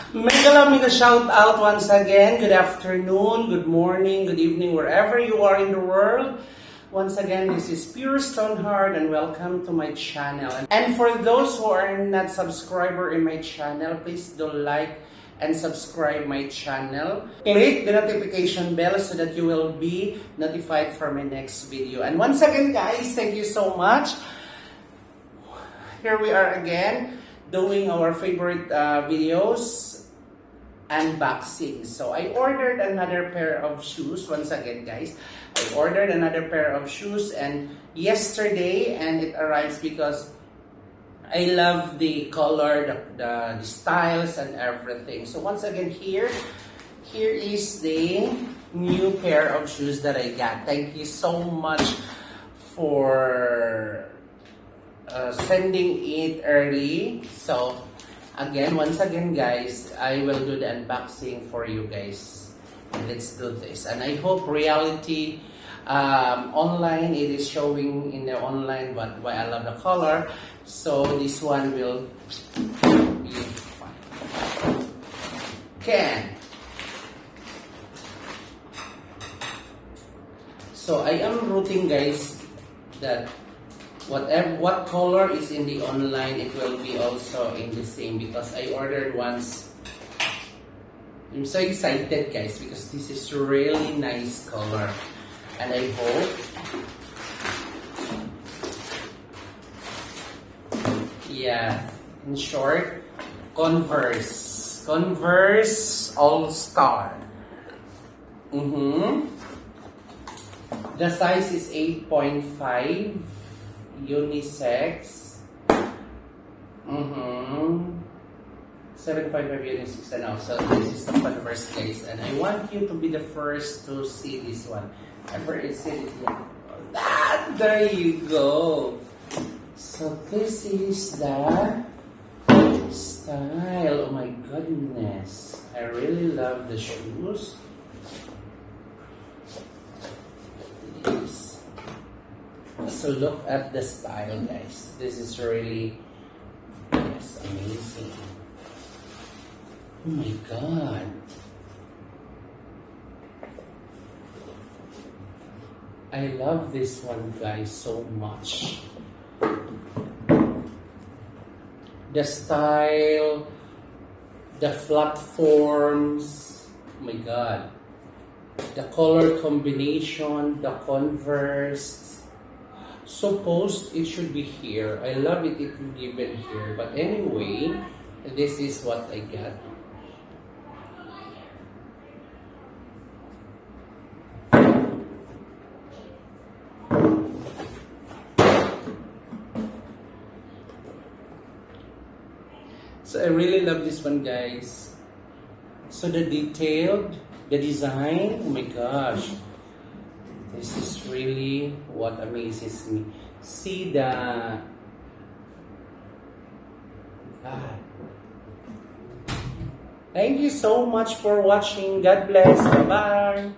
Mega love, mega shout out once again. Good afternoon, good morning, good evening, wherever you are in the world. Once again, this is Pure Stoneheart and welcome to my channel. And for those who are not subscriber in my channel, please do like and subscribe my channel. Click the notification bell so that you will be notified for my next video. And once again, guys, thank you so much. Here we are again doing our favorite videos, unboxing. So I ordered another pair of shoes once again, guys. I ordered another pair of shoes and yesterday, and it arrives because I love the color, the styles and everything. So once again, here is the new pair of shoes that I got. Thank you so much for sending it early. So again, once again, guys, I will do the unboxing for you guys. Let's do this. And I hope reality online, it is showing in the online why I love the color. So this one will be fine. Can. So I am rooting, guys, that what color is in the online, it will be also in the same, because I ordered once. I'm so excited, guys, because this is really nice color, and I hope in short, Converse All-Star. The size is 8.5 unisex. 7.5 unisex and now. So this is the Converse, guys, and I want you to be the first to see this one. Ever see it yet? There you go. So this is the style. Oh my goodness, I really love the shoes. So look at the style, guys. This is really amazing. Oh my god. I love this one, guys, so much. The style, the platforms, oh my god. The color combination, the Converse. Supposed it should be here. I love it if you given here. But anyway, this is what I got. So I really love this one, guys. So the detailed, the design, oh my gosh. This is really what amazes me. See the... Thank you so much for watching. God bless. Bye-bye.